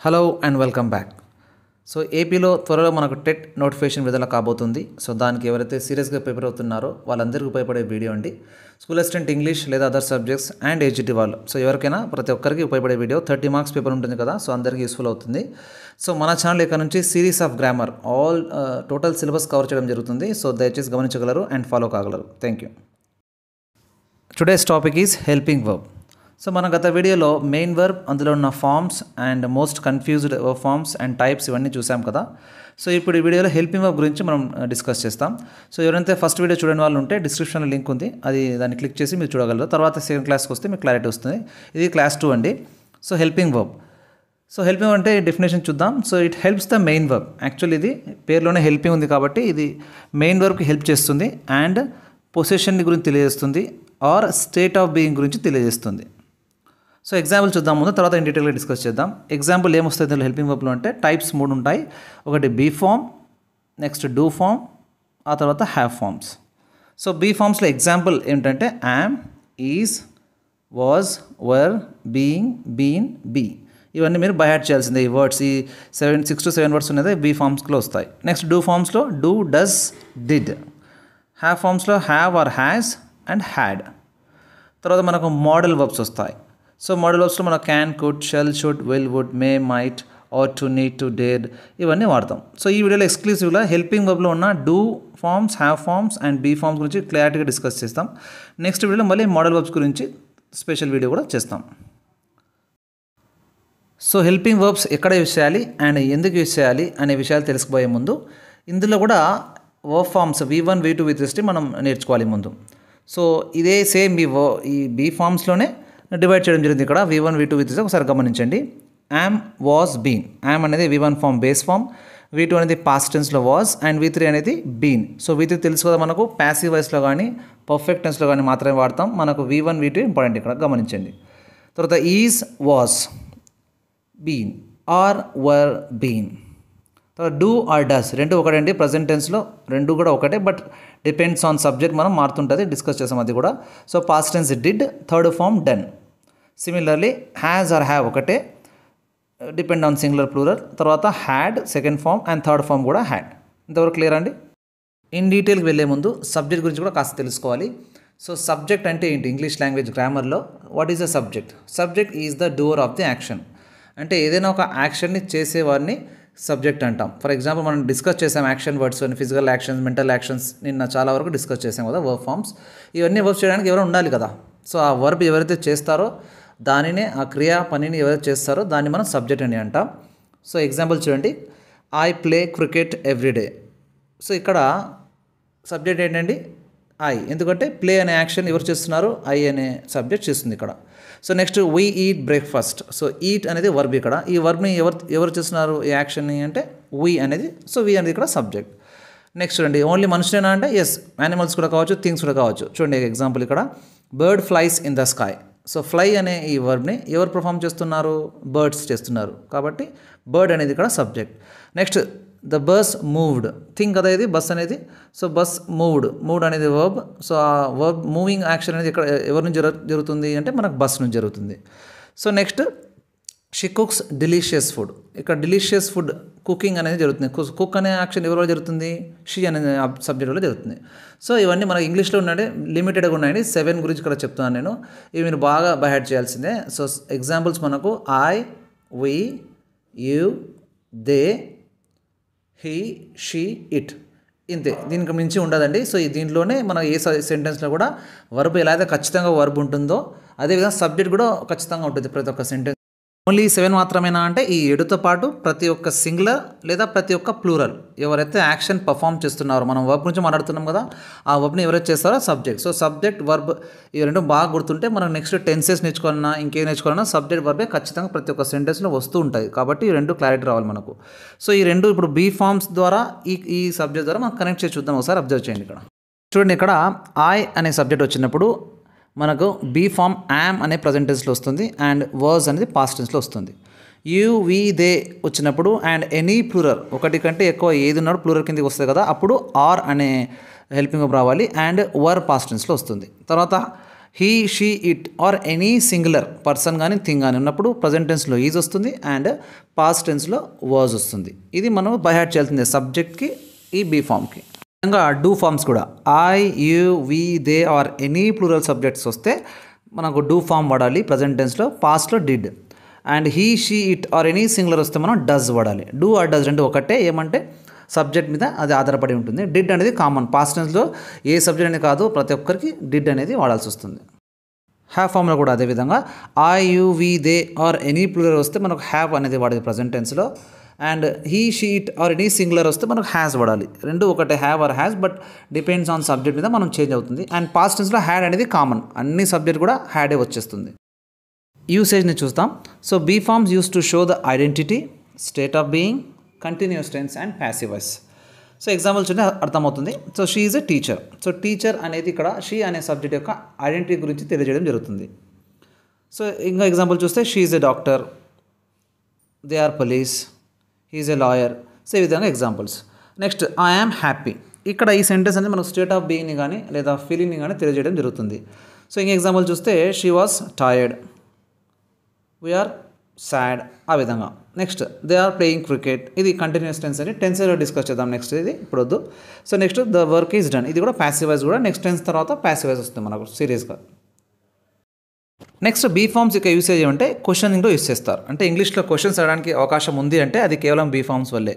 Hello and welcome back. So ఏపీలో త్వరలో మనకు టెట్ నోటిఫికేషన్ విడుదల కాబోతుంది. సో దానికి ఎవరైతే సీరియస్గా ప్రిపేర్ అవుతున్నారో వాళ్ళందరికీ ఉపయోగపడే వీడియో అండి. స్కూల్ అసిస్టెంట్ ఇంగ్లీష్ లేదా అదర్ సబ్జెక్ట్స్ అండ్ ఏజీటీ వాళ్ళు, సో ఎవరికైనా ప్రతి ఒక్కరికి ఉపయోగపడే వీడియో. 30 మార్క్స్ పేపర్ ఉంటుంది కదా, సో అందరికీ యూస్ఫుల్ అవుతుంది. సో మన ఛానల్ ఇక్కడ నుంచి series of grammar total syllabus cover చేయడం జరుగుతుంది. సో దయచేసి గమనించగలరు అండ్ ఫాలో కాగలరు. Thank you. Today's topic is helping verb. So మన గత వీడియోలో మెయిన్ వర్బ్, అందులో ఉన్న forms and most confused forms and types ఇవన్నీ చూసాం కదా. సో ఇప్పుడు ఈ వీడియోలో హెల్పింగ్ వర్బ్ గురించి మనం డిస్కస్ చేస్తాం. సో ఎవరైతే ఫస్ట్ వీడియో చూడని వాళ్ళు ఉంటే డిస్క్రిప్షన్లో లింక్ ఉంది, దాన్ని క్లిక్ చేసి మీరు చూడగలరు. తర్వాత సెకండ్ క్లాస్కి వస్తే మీకు క్లారిటీ వస్తుంది. ఇది క్లాస్ 2 అండి. So helping verb. So helping verb అంటే డెఫినేషన్ చూద్దాం. So it helps the main verb. Actually ఇది పేరులోనే హెల్పింగ్ ఉంది కాబట్టి ఇది మెయిన్ వర్బ్కి హెల్ప్ చేస్తుంది అండ్ పొజిషన్ గురించి తెలియజేస్తుంది ఆర్ స్టేట్ ఆఫ్ బీయింగ్ గురించి తెలియజేస్తుంది. సో ఎగ్జాంపుల్ చూద్దాం ముందు, తర్వాత ఇన్ డీటెయిల్గా డిస్కస్ చేద్దాం. ఎగ్జాంపుల్ ఏమొస్తుంది దీనిలో హెల్పింగ్ వర్బ్లో అంటే టైప్స్ 3 ఉంటాయి. ఒకటి be form, next do form, ఆ తర్వాత హ్యావ్ ఫామ్స్. సో బీ ఫామ్స్లో ఎగ్జాంపుల్ ఏమిటంటే am, is, was, were, being, been, be. ఇవన్నీ మీరు బై హార్ట్ చేయాల్సిందే. ఈ వర్డ్స్ ఈ 6 to 7 వర్డ్స్ ఉన్నది బీ ఫామ్స్లో వస్తాయి. నెక్స్ట్ డూ ఫామ్స్లో డూ, డస్, డిడ్. హ్యావ్ ఫామ్స్లో have or has and had. తర్వాత మనకు మోడల్ వర్బ్స్ వస్తాయి. సో మోడల్ వర్బ్స్లో మనం can, could, shall, should, will, would, may, might, ought, to, need, to, dare ఇవన్నీ వాడతాం. సో ఈ వీడియోలో ఎక్స్క్లూసివ్గా హెల్పింగ్ వర్బ్లో ఉన్న do forms, have forms and be forms గురించి క్లారిటీగా డిస్కస్ చేస్తాం. నెక్స్ట్ వీడియోలో మళ్ళీ మోడల్ వర్బ్స్ గురించి స్పెషల్ వీడియో కూడా చేస్తాం. సో హెల్పింగ్ వర్బ్స్ ఎక్కడ యూజ్ చేయాలి అండ్ ఎందుకు యూజ్ చేయాలి అనే విషయాలు తెలుసుకుపోయే ముందు ఇందులో కూడా verb forms V1, V2, V3 మనం నేర్చుకోవాలి ముందు. సో ఇదే సేమ్ ఈ బీ ఫామ్స్లోనే డివైడ్ చేయడం జరిగింది ఇక్కడ V1, V2, V3. ఒకసారి గమనించండి. Yam, was, been. యామ్ అనేది V1 form base form, V2 అనేది పాస్ట్ టెన్స్లో వాజ్ అండ్ V3 అనేది బీన్. సో V3 తెలుసు కదా మనకు, ప్యాసివ్ వాయిస్లో కానీ పర్ఫెక్ట్ టెన్స్లో కానీ మాత్రమే వాడతాం. మనకు V1, V2 ఇంపార్టెంట్ ఇక్కడ గమనించండి. తర్వాత is, was, been, are, were, been. తర్వాత డూ ఆర్ డస్ రెండు ఒకటే అండి. ప్రజెంట్ టెన్స్లో రెండు కూడా ఒకటే, బట్ డిపెండ్స్ ఆన్ సబ్జెక్ట్ మనం మారుతుంటుంది, డిస్కస్ చేసాం అది కూడా. So past tense did, third form done. Similarly has or have ఒకటే, డిపెండ్ ఆన్ సింగులర్ ప్లూరల్. తర్వాత had second form and third form కూడా హ్యాడ్. ఇంతవరకు క్లియర్ అండి. ఇన్ డీటెయిల్కి వెళ్ళే ముందు సబ్జెక్ట్ గురించి కూడా కాస్త తెలుసుకోవాలి. సో సబ్జెక్ట్ అంటే ఏంటి? ఇంగ్లీష్ లాంగ్వేజ్ గ్రామర్లో what is the subject? Subject is the doer of the action. అంటే ఏదైనా ఒక యాక్షన్ని చేసేవారిని సబ్జెక్ట్ అంటాం. ఫర్ ఎగ్జాంపుల్ మనం డిస్కస్ చేసాం action words, physical actions, mental actions నిన్న చాలా వరకు డిస్కస్ చేసాం కదా, వర్బ్ ఫామ్స్. ఇవన్నీ వర్బ్ చేయడానికి ఎవరు ఉండాలి కదా. సో ఆ వర్బ్ ఎవరైతే చేస్తారో దానినే, ఆ క్రియా పనిని ఎవరైతే చేస్తారో దాన్ని మనం సబ్జెక్ట్ అని అంటాం. సో ఎగ్జాంపుల్ చూడండి, I play cricket everyday. So ఇక్కడ సబ్జెక్ట్ ఏంటండి? ఐ. ఎందుకంటే ప్లే అనే యాక్షన్ ఎవరు చేస్తున్నారు? ఐ అనే సబ్జెక్ట్ చేస్తుంది ఇక్కడ. So next we eat breakfast. So eat అనేది వర్బ్ ఇక్కడ. ఈ వర్బ్ని ఎవరు చేస్తున్నారు ఈ యాక్షన్ని అంటే వీ అనేది. సో వీ అనేది ఇక్కడ సబ్జెక్ట్. నెక్స్ట్ చూడండి, ఓన్లీ మనుషులేనా అంటే ఎస్, యానిమల్స్ కూడా కావచ్చు, థింగ్స్ కూడా కావచ్చు. చూడండి ఎగ్జాంపుల్ ఇక్కడ, bird flies in the sky. So fly అనే ఈ వర్బ్ని ఎవరు పర్ఫామ్ చేస్తున్నారు? బర్డ్స్ చేస్తున్నారు కాబట్టి బర్డ్ అనేది ఇక్కడ subject. Next the bus moved. Thing కదా ఇది, బస్ అనేది. సో బస్ మూవ్డ్, మూవ్డ్ అనేది వర్బ్. సో ఆ వర్బ్ మూవింగ్ యాక్షన్ అనేది ఇక్కడ ఎవరి నుంచి జరుగుతుంది అంటే మనకు బస్ నుంచి జరుగుతుంది. So next she cooks delicious food. ఇక్కడ డెలిషియస్ ఫుడ్ కుకింగ్ అనేది జరుగుతుంది. కుక్ అనే యాక్షన్ ఎవరిలో జరుగుతుంది? షీ అనే సబ్జెక్ట్ వల్ల జరుగుతుంది. సో ఇవన్నీ మనకు ఇంగ్లీష్లో ఉన్నాయండి, లిమిటెడ్గా ఉన్నాయండి. 7 గురించి ఇక్కడ చెప్తున్నాను నేను. ఇవి మీరు బాగా బై హార్ట్ చేయాల్సిందే. సో ఎగ్జాంపుల్స్ మనకు I, we, you, they, he, she, it. ఇంతే, దీనికి మించి ఉండదండి. సో దీంట్లోనే మన ఏ సెంటెన్స్లో కూడా వర్బ్ ఎలా అయితే ఖచ్చితంగా వర్బ్ ఉంటుందో అదేవిధంగా సబ్జెక్ట్ కూడా ఖచ్చితంగా ఉంటుంది ప్రతి ఒక్క సెంటెన్స్. ఓన్లీ 7 మాత్రమేనా అంటే ఈ 7తో పాటు ప్రతి ఒక్క సింగులర్ లేదా ప్రతి ఒక్క ప్లూరల్ ఎవరైతే యాక్షన్ పర్ఫామ్ చేస్తున్నారో, మనం వర్బ్ గురించి మాట్లాడుతున్నాం కదా, ఆ వర్బ్ని ఎవరైతే చేస్తారో సబ్జెక్ట్. సో సబ్జెక్ట్ వర్బ్ ఇవి రెండు బాగా గుర్తుంటే మనం నెక్స్ట్ టెన్సెస్ నేర్చుకోవాలన్నా ఇంకేం నేర్చుకోవాలన్నా సబ్జెక్ట్ వర్బే ఖచ్చితంగా ప్రతి ఒక్క సెంటెన్స్లో వస్తూ ఉంటాయి. కాబట్టి ఈ రెండు క్లారిటీ రావాలి మనకు. సో ఈ రెండు ఇప్పుడు బీ ఫామ్స్ ద్వారా ఈ సబ్జెక్ట్ ద్వారా మనం కనెక్ట్ చేసి చూద్దాం. ఒకసారి అబ్జర్వ్ చేయండి. ఇక్కడ చూడండి, ఇక్కడ ఐ అనే సబ్జెక్ట్ వచ్చినప్పుడు మనకు బీ ఫామ్ యామ్ అనే ప్రజెంట్ టెన్స్లో వస్తుంది అండ్ వర్స్ అనేది పాస్ట్ టెన్స్లో వస్తుంది. యూ, వీ, దే వచ్చినప్పుడు అండ్ ఎనీ ప్లూరల్, ఒకటి కంటే ఎక్కువ ఏది ఉన్నాడు ప్లూరల్ కిందకి వస్తుంది కదా, అప్పుడు ఆర్ అనే హెల్పింగ్ వర్బ్ రావాలి అండ్ వర్ పాస్ట్ టెన్స్లో వస్తుంది. తర్వాత he she it or any singular person కానీ థింగ్ కానీ ఉన్నప్పుడు ప్రజెంట్ టెన్స్లో ఈజ్ వస్తుంది అండ్ పాస్ట్ టెన్స్లో వాజ్ వస్తుంది. ఇది మనం బై హార్ట్ చేయాల్సిందే సబ్జెక్ట్కి ఈ బీ ఫామ్కి. విధంగా డూ ఫామ్స్ కూడా I you we they or any plural subjects వస్తే మనకు డూ ఫామ్ వాడాలి ప్రజెంట్ టెన్స్లో, పాస్ట్లో did. And he she it or any singular వస్తే మనం డస్ వాడాలి. డూ ఆర్ డస్ రెండు ఒకటే, ఏమంటే సబ్జెక్ట్ మీద అది ఆధారపడి ఉంటుంది. డిడ్ అనేది కామన్, పాస్ట్ టెన్స్లో ఏ సబ్జెక్ట్ అనేది కాదు ప్రతి ఒక్కరికి డిడ్ అనేది వాడాల్సి వస్తుంది. హ్యావ్ ఫామ్లో కూడా అదేవిధంగా I you we they or any plural వస్తే మనకు హ్యావ్ అనేది వాడేది ప్రజెంట్ టెన్స్లో. And he she it or any singular వస్తే మనకు హ్యాస్ వాడాలి. రెండు ఒకటే, have or has, but depends on subject మీద మనం చేంజ్ అవుతుంది. అండ్ పాస్ట్ టెన్స్లో హ్యాడ్ అనేది కామన్, అన్ని సబ్జెక్ట్ కూడా హ్యాడే వచ్చేస్తుంది. యూసేజ్ని చూస్తాం. So be forms use to show the identity, state of being, continuous tense and passive voice. So examples ఉంటే అర్థమవుతుంది. So she is a teacher. So teacher అనేది ఇక్కడ షీ అనే సబ్జెక్ట్ యొక్క ఐడెంటిటీ గురించి తెలియజేయడం జరుగుతుంది. సో ఇంకా ఎగ్జాంపుల్ చూస్తే she is a doctor, they are police, he is a lawyer. So ఈ విధంగా examples. Next I am happy. ఇక్కడ ఈ సెంటెన్స్ అనేది మనకు స్టేట్ ఆఫ్ బీయింగ్ని కానీ లేదా ఫీలింగ్ని కానీ తెలియజేయడం జరుగుతుంది. సో ఇంక ఎగ్జాంపుల్ చూస్తే she was tired, we are sad, ఆ విధంగా. Next they are playing cricket. ఇది కంటిన్యూస్ టెన్స్ అని టెన్స్లో డిస్కస్ చేద్దాం నెక్స్ట్, ఇది ఇప్పుడు వద్దు. So next the work is done. ఇది కూడా ప్యాసివ్ వాయిస్, కూడా నెక్స్ట్ టెన్స్ తర్వాత ప్యాసివ్ వాయిస్ వస్తుంది మనకు సీరియస్గా. నెక్స్ట్ బీ ఫార్మ్స్ యొక్క యూసేజ్ ఏమంటే క్వశ్చనింగ్లో యూస్ చేస్తారు. అంటే ఇంగ్లీష్లో క్వశ్చన్స్ అడగడానికి అవకాశం ఉంది అంటే అది కేవలం బీ ఫార్మ్స్ వల్లే.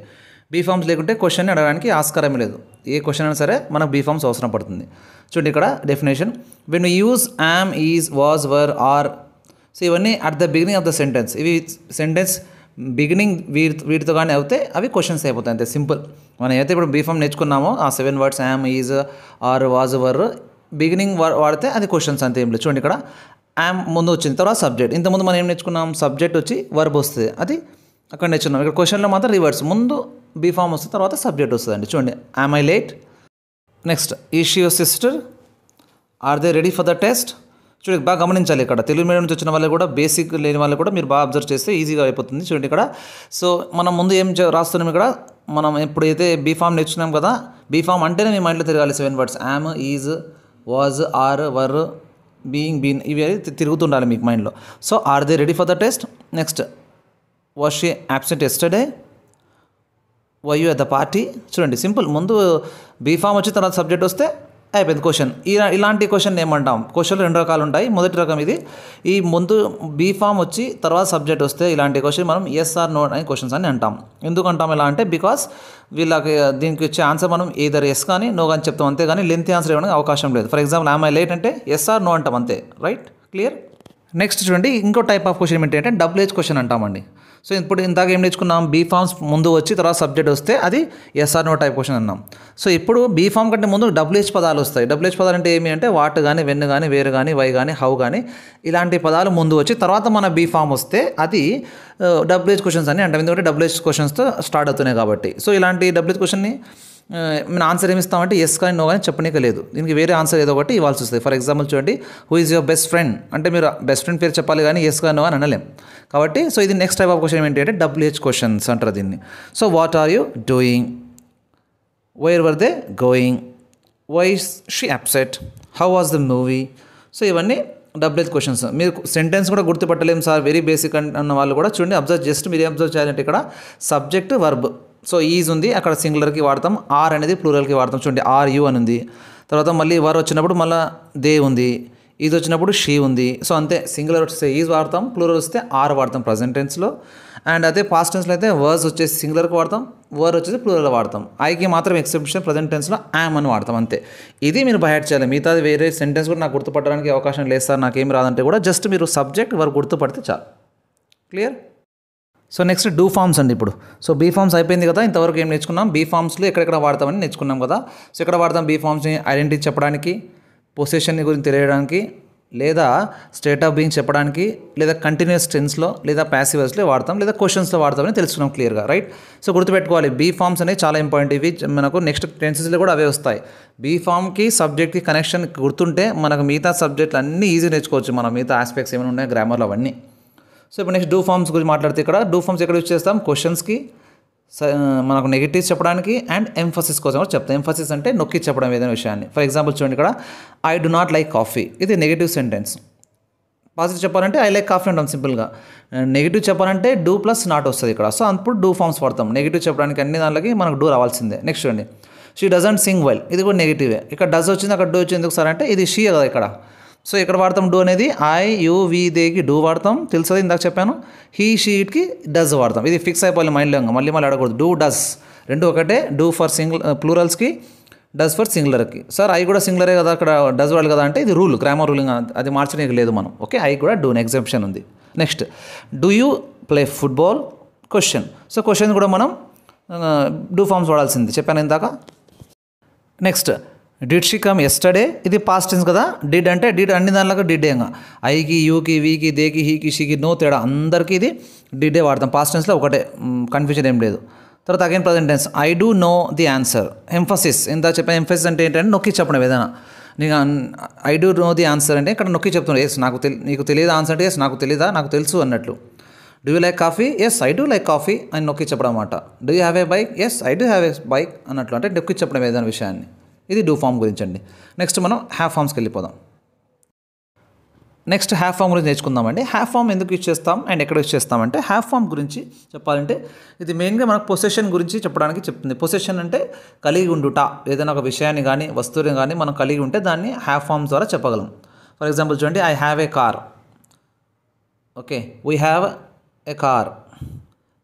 బీ ఫార్మ్స్ లేకుంటే క్వశ్చన్ అడగడానికి ఆస్కారమే లేదు. ఏ క్వశ్చన్ అయినా సరే మనకు బీ ఫార్మ్స్ అవసరం పడుతుంది. చూడండి ఇక్కడ definition, when you use am, is, was, were, are. So ఇవన్నీ at the beginning of the sentence. ఇవి సెంటెన్స్ బిగినింగ్ వీటితో కానీ అయితే అవి క్వశ్చన్స్ అయిపోతాయి, అంతే సింపుల్. మనం అయితే ఇప్పుడు బీ ఫార్మ్ నేర్చుకున్నామో ఆ 7 words am, is, are, was, were, beginning వాడితే అది క్వశ్చన్స్ అంతే, ఏం లేదు. చూడండి ఇక్కడ యామ్ ముందు వచ్చింది, తర్వాత సబ్జెక్ట్. ఇంతకుముందు మనం ఏం నేర్చుకున్నాం, సబ్జెక్ట్ వచ్చి వర్బ్ వస్తుంది, అది అక్కడ నేర్చుకున్నాం. ఇక్కడ క్వశ్చన్లో మాత్రం రివర్స్, ముందు బీ ఫార్మ్ వస్తుంది తర్వాత సబ్జెక్ట్ వస్తుందండి. చూడండి am I late. Next is she your sister, are they ready for the test. చూడండి బాగా గమనించాలి, ఇక్కడ తెలుగు మీడియం నుంచి వచ్చిన వాళ్ళు కూడా బేసిక్ లేని వాళ్ళు కూడా మీరు బాగా అబ్జర్వ్ చేస్తే ఈజీగా అయిపోతుంది. చూడండి ఇక్కడ. సో మనం ముందు ఏం రాస్తున్నాం ఇక్కడ, మనం ఎప్పుడైతే బీ ఫార్మ్ నేర్చుకున్నాం కదా, బీ ఫార్మ్ అంటేనే మీ మైండ్లో తిరగాలి 7 words, am, is, was, are, were, being, been, ఇవి తిరుగుతుండాలి మీకు మైండ్లో. So are they ready for the test. Next was she absent yesterday, why you at the party. చూడండి సింపుల్, ముందు బీ ఫార్మ్ వచ్చి తర్వాత సబ్జెక్ట్ వస్తే అయిపోయింది క్వశ్చన్. ఇలాంటి క్వశ్చన్ ఏమంటాం, క్వశ్చన్లు 2 రకాలు ఉంటాయి. మొదటి రకం ఇది, ఈ ముందు బీ ఫామ్ వచ్చి తర్వాత సబ్జెక్ట్ వస్తే ఇలాంటి క్వశ్చన్ మనం ఎస్ ఆర్ నో అనే క్వశ్చన్స్ అని అంటాం. ఎందుకు అంటాం ఇలా అంటే, బికాస్ వీళ్ళకి దీనికి వచ్చే ఆన్సర్ మనం ఏదర్ ఎస్ కానీ నో కానీ చెప్తాం, అంతే కానీ లెంత్ ఆన్సర్ ఇవ్వడానికి అవకాశం లేదు. For example yam I late అంటే ఎస్ ఆర్ నో అంటాం అంతే, రైట్, క్లియర్. నెక్స్ట్ చూడండి ఇంకో టైప్ ఆఫ్ క్వశ్చన్ ఏంటంటే డబుల్ ఏజ్ క్వశ్చన్ అంటామండి. సో ఇప్పుడు ఇందాక ఏం నేర్చుకున్నాం, బీ ఫార్మ్స్ ముందు వచ్చి తర్వాత సబ్జెక్ట్ వస్తే అది ఎస్ఆర్ నో టైప్ క్వశ్చన్ అన్నాం. సో ఇప్పుడు బీ ఫార్మ్ కంటే ముందు డబుల్ ఏజ్ పదాలు వస్తాయి. డబుల్ ఏజ్ పదాలు అంటే ఏమి అంటే వాట్ కానీ, వెన్ కానీ, వేర్ కానీ, వై కానీ, హౌ కానీ, ఇలాంటి పదాలు ముందు వచ్చి తర్వాత మన బీ ఫార్మ్ వస్తే అది డబుల్ ఏజ్ క్వశ్చన్స్ అని అంటాం. ఎందుకంటే డబుల్ ఏజ్ క్వశ్చన్స్తో స్టార్ట్ అవుతున్నాయి కాబట్టి. సో ఇలాంటి డబుల్ ఏజ్ క్వశ్చన్ని మన ఆన్సర్ ఏమి ఇస్తామంటే ఎస్ కానీ నో కానీ చెప్పనీక లేదు, దీనికి వేరే ఆన్సర్ ఏదో ఒకటి ఇవ్వాల్సి వస్తుంది. ఫర్ ఎగ్జాంపుల్ చూడండి, who is your best friend అంటే మీరు బెస్ట్ ఫ్రెండ్ పేరు చెప్పాలి కానీ ఎస్ కానీ నో అని అనలేం కాబట్టి. సో ఇది నెక్స్ట్ టైప్ ఆఫ్ క్వశ్చన్ ఏంటి అంటే డబుల్ ఏజ్ క్వశ్చన్స్ అంటారు దీన్ని. So what are you doing, where were they going, why she upset, how was the movie. So ఇవన్నీ డబుల్ ఏజ్ క్వశ్చన్స్. మీరు సెంటెన్స్ కూడా గుర్తుపట్టలేము సార్, వెరీ బేసిక్ అన్న వాళ్ళు కూడా చూడండి అబ్జర్వ్, జస్ట్ మీరు ఏం అబ్జర్వ్ చేయాలంటే ఇక్కడ సబ్జెక్ట్ వర్బ్. సో ఈజ్ ఉంది, అక్కడ సింగులర్కి వాడతాం, ఆర్ అనేది ప్లూరల్కి వాడతాం. చూడండి ఆర్ యూ అని ఉంది, తర్వాత మళ్ళీ వర్ వచ్చినప్పుడు మళ్ళీ దే ఉంది, ఇది వచ్చినప్పుడు షీ ఉంది. సో అంతే, సింగులర్ వస్తే ఈజ్ వాడతాం, ప్లూరల్ వస్తే ఆర్ వాడతాం ప్రజెంట్ టెన్స్లో. అండ్ అదే పాస్ట్ టెన్స్లో అయితే వర్స్ వచ్చేసి సింగులర్కి వాడతాం, వర్ వచ్చేసి ప్లూరల్ వాడతాం. ఐకి మాత్రం ఎక్సెప్షన్ ప్రజెంట్ టెన్స్లో యామ్ అని వాడతాం అంతే. ఇది మీరు బయట చేయాలి, మిగతాది వేరే సెంటెన్స్ కూడా నాకు గుర్తుపట్టడానికి అవకాశం లేదు సార్ నాకేం రాదంటే కూడా జస్ట్ మీరు సబ్జెక్ట్ వరకు గుర్తుపడితే చాలు, clear. So next do forms అండి. ఇప్పుడు సో బీ ఫార్మ్స్ అయిపోయింది కదా, ఇంతవరకు ఏం నేర్చుకున్నాం, బీ ఫార్మ్స్లో ఎక్కడెక్కడ వాడతామని నేర్చుకున్నాం కదా. సో ఎక్కడ వాడతాం బీ ఫార్మ్స్ని, ఐడెంటిటీ చెప్పడానికి, పొజిషన్ గురించి తెలియడానికి, లేదా స్టేట్ ఆఫ్ బీయింగ్ చెప్పడానికి, లేదా కంటిన్యూస్ టెన్స్లో, లేదా ప్యాసివ్ వాయిస్లో వాడతాం, లేదా క్వశ్చన్స్లో వాడతామని తెలుసుకున్నాం క్లియర్గా, రైట్. సో గుర్తుపెట్టుకోవాలి బీ ఫార్మ్స్ అనేవి చాలా ఇంపార్టెంట్. ఇవి మనకు నెక్స్ట్ టెన్సెస్లో కూడా అవే వస్తాయి. బీ ఫార్మ్కి సబ్జెక్ట్కి కనెక్షన్ గుర్తుంటే మనకు మిగతా సబ్జెక్టులు అన్నీ ఈజీ నేర్చుకోవచ్చు, మనం మిగతా ఆస్పెక్ట్స్ ఏమైనా ఉన్నాయి గ్రామర్లో అవన్నీ. సో ఇప్పుడు నెక్స్ట్ డూ ఫార్మ్స్ గురించి మాట్లాడితే ఇక్కడ డూ ఫార్మ్స్ ఎక్కడ యూజ్ చేస్తాం, క్వశ్చన్స్కి, మనకు నెగిటివ్స్ చెప్పడానికి అండ్ ఎంఫసిస్ కోసం కూడా చెప్తాం. ఎంఫసిస్ అంటే నొక్కి చెప్పడం ఏదైనా విషయాన్ని. ఫర్ ఎగ్జాంపుల్ చూడండి ఇక్కడ I do not like coffee, ఇది నెగిటివ్ సెంటెన్స్. పాజిటివ్ చెప్పాలంటే ఐ లైక్ కాఫీ అంటాం సింపుల్గా. నెగిటివ్ చెప్పాలంటే డూ ప్లస్ నాట్ వస్తుంది ఇక్కడ. సో అప్పుడు డూ ఫార్మ్స్ వాడతాం. నెగిటివ్ చెప్పడానికి అన్ని దాంట్లోకి మనకు డూ రావాల్సిందే. నెక్స్ట్ చూడండి షీ డజంట్ సింగ్ వెల్, ఇది కూడా నెగిటివే. ఇక్కడ డజ్ వచ్చింది, అక్కడ డూ వచ్చింది. ఎందుకు సార్ అంటే ఇది షీ కదా ఇక్కడ. సో ఇక్కడ వాడతాం డూ అనేది. ఐ యూ వీ దేకి డూ వాడతాం, తెలుస్తుంది ఇందాక చెప్పాను. హీ షీట్కి డజ్ వాడతాం. ఇది ఫిక్స్ అయిపోవాలి మైండ్లో, మళ్ళీ అడగకూడదు. డూ డస్ రెండు ఒకటే. డూ ఫర్ ప్లూరల్స్కి, డస్ ఫర్ సింగులర్కి. సార్ ఐ కూడా సింగులరే కదా, అక్కడ డస్ వాడాలి కదా అంటే ఇది రూల్, గ్రామర్ రూలింగ్, అది మార్చడానికి లేదు మనం. ఓకే, ఐ కూడా డూ ఎగ్జాంప్షన్ ఉంది. Next do you play football question. So question కూడా మనం డూ ఫార్మ్స్ వాడాల్సింది, చెప్పాను ఇందాక. Next did she come yesterday, ఇది పాస్ట్ టెన్స్ కదా. డిడ్ అంటే డిడ్ అన్ని దానిలో డిడ్ ఏంగా. ఐకి యూకి వీకి దేకి హీకి షీకి నో తేడా, అందరికీ ఇది డిడ్డే వాడతాం. పాస్ట్ టెన్స్లో ఒకటే, కన్ఫ్యూజన్ ఏం లేదు. తర్వాత again present tense I do know the answer. Emphasis ఇందా చెప్పాను. ఎంఫసిస్ అంటే ఏంటంటే నొక్కి చెప్పడం ఏదైనా. నేను I do know the answer అంటే ఇక్కడ నొక్కి చెప్తున్నాను. ఎస్ నాకు నీకు తెలియదు ఆన్సర్ అంటే ఎస్ నాకు తెలీదా, నాకు తెలుసు అన్నట్లు. Do you like coffee, yes I do like coffee అని నొక్కి చెప్పడం అన్నమాట. Do you have a bike, yes I do have a bike అన్నట్లు, అంటే నొక్కి చెప్పడం ఏదైనా విషయాన్ని. ఇది డూ ఫామ్ గురించి అండి. నెక్స్ట్ మనం హ్యావ్ ఫామ్స్కి వెళ్ళిపోదాం. నెక్స్ట్ హ్యావ్ ఫామ్ గురించి నేర్చుకుందామండి. హ్యావ్ ఫామ్ ఎందుకు యూజ్ చేస్తాం అండ్ ఎక్కడ యూజ్ చేస్తామంటే, హ్యావ్ ఫామ్ గురించి చెప్పాలంటే ఇది మెయిన్గా మనకు పొసెషన్ గురించి చెప్పడానికి చెప్తుంది. పొసెషన్ అంటే కలిగి ఉండుట, ఏదైనా ఒక విషయాన్ని కానీ వస్తువుని కానీ మనం కలిగి ఉంటే దాన్ని హ్యావ్ ఫామ్ ద్వారా చెప్పగలం. ఫర్ ఎగ్జాంపుల్ చూడండి I have a car. Okay, we have a car,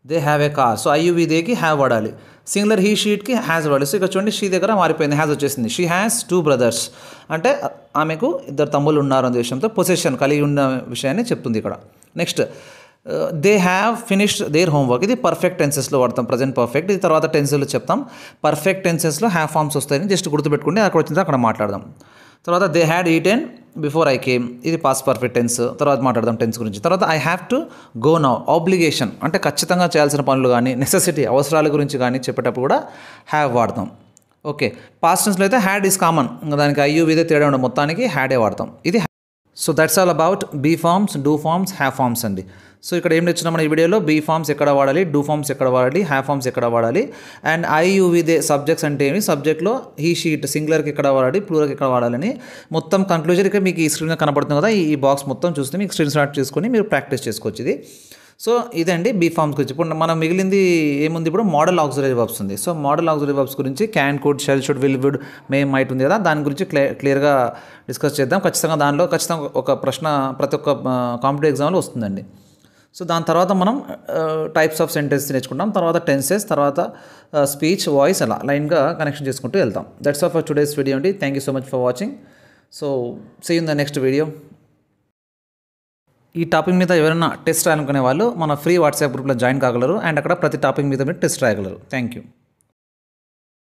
they have a car. So I you we దేకి హ్యావ్ వాడాలి. సింగులర్ హీ షీట్కి హ్యాస్ వాడాలి. సో ఇక్కడ చూడండి షీ దగ్గర మారిపోయింది, హ్యాస్ వచ్చేసింది. షీ హ్యాస్ 2 బ్రదర్స్ అంటే ఆమెకు 2 తమ్ముళ్ళు ఉన్నారు అనే విషయంతో పొసెషన్ కలిగి ఉన్న విషయాన్ని చెప్తుంది ఇక్కడ. Next they have finished there homework, ఇది పర్ఫెక్ట్ టెన్సెస్లో వాడతాం. ప్రజెంట్ పర్ఫెక్ట్, ఇది తర్వాత టెన్సెస్లో చెప్తాం. పర్ఫెక్ట్ టెన్సెస్లో హ్యావ్ ఫార్మ్స్ వస్తాయని జస్ట్ గుర్తుపెట్టుకుంటే అక్కడ వచ్చింది అక్కడ మాట్లాడదాం. తర్వాత they had eaten before I came, ఇది పాస్ట్ పర్ఫెక్ట్ టెన్స్. తర్వాత మాట్లాడదాం టెన్స్ గురించి. తర్వాత I have to go now, obligation అంటే ఖచ్చితంగా చేయాల్సిన పనులు కానీ నెసెసిటీ అవసరాల గురించి కానీ చెప్పేటప్పుడు కూడా హ్యావ్ వాడతాం. ఓకే, పాస్ట్ టెన్స్లో అయితే హ్యాడ్ ఈస్ కామన్, దానికి ఐయూ ఇదే తేడా ఉండదు, మొత్తానికి హ్యాడే వాడతాం. ఇది so that's all about be forms, do forms, have forms అండి. సో ఇక్కడ ఏం నేర్చుకున్నాం మన ఈ వీడియోలో, బీ ఫార్మ్స్ ఎక్కడ వాడాలి, డూ ఫార్మ్స్ ఎక్కడ వాడాలి, హ్యావ్ ఫార్మ్స్ ఎక్కడ వాడాలి, అండ్ ఐయువిదే సబ్జెక్ట్స్ అంటే ఏమి, సబ్జెక్ట్లో హీ షీట్ సింగులర్కి ఎక్కడ వాడాలి, ప్లూరల్కి ఎక్కడ వాడాలని మొత్తం కన్క్లూజన్ ఇక్కడ మీకు ఈ స్క్రీన్ కనపడుతుంది కదా. ఈ బాక్స్ మొత్తం చూస్తే మీకు స్క్రీన్ షాట్ చేసుకొని మీరు ప్రాక్టీస్ చేసుకోవచ్చు ఇది. సో ఇదండి బీ ఫార్మ్స్ గురించి. ఇప్పుడు మనం మిగిలింది ఏముంది, ఇప్పుడు మోడల్ ఆక్సిలరీ వర్బ్స్ ఉంది. సో మోడల్ ఆక్సిలరీ వర్బ్స్ గురించి can, could, shall, should, will, would, may, might ఉంది కదా, దాని గురించి క్లియర్గా డిస్కస్ చేద్దాం. ఖచ్చితంగా ఒక ప్రశ్న ప్రతి ఒక్క కాంపిటేటివ్ ఎగ్జామ్లో వస్తుందండి. సో దాని తర్వాత మనం టైప్స్ ఆఫ్ సెంటెన్స్ నేర్చుకుంటాం, తర్వాత టెన్సెస్, తర్వాత స్పీచ్, వాయిస్, అలా లైన్గా కనెక్షన్ చేసుకుంటూ వెళ్తాం. That's all for today's video అండి. Thank you so much for watching. So see you in the next video. ఈ టాపిక్ మీద ఎవరైనా టెస్ట్ రాయాలనుకునే వాళ్ళు మన ఫ్రీ వాట్సాప్ గ్రూప్లో జాయిన్ కాగలరు, అండ్ అక్కడ ప్రతి టాపిక్ మీద మీరు టెస్ట్ రాయగలరు. Thank you.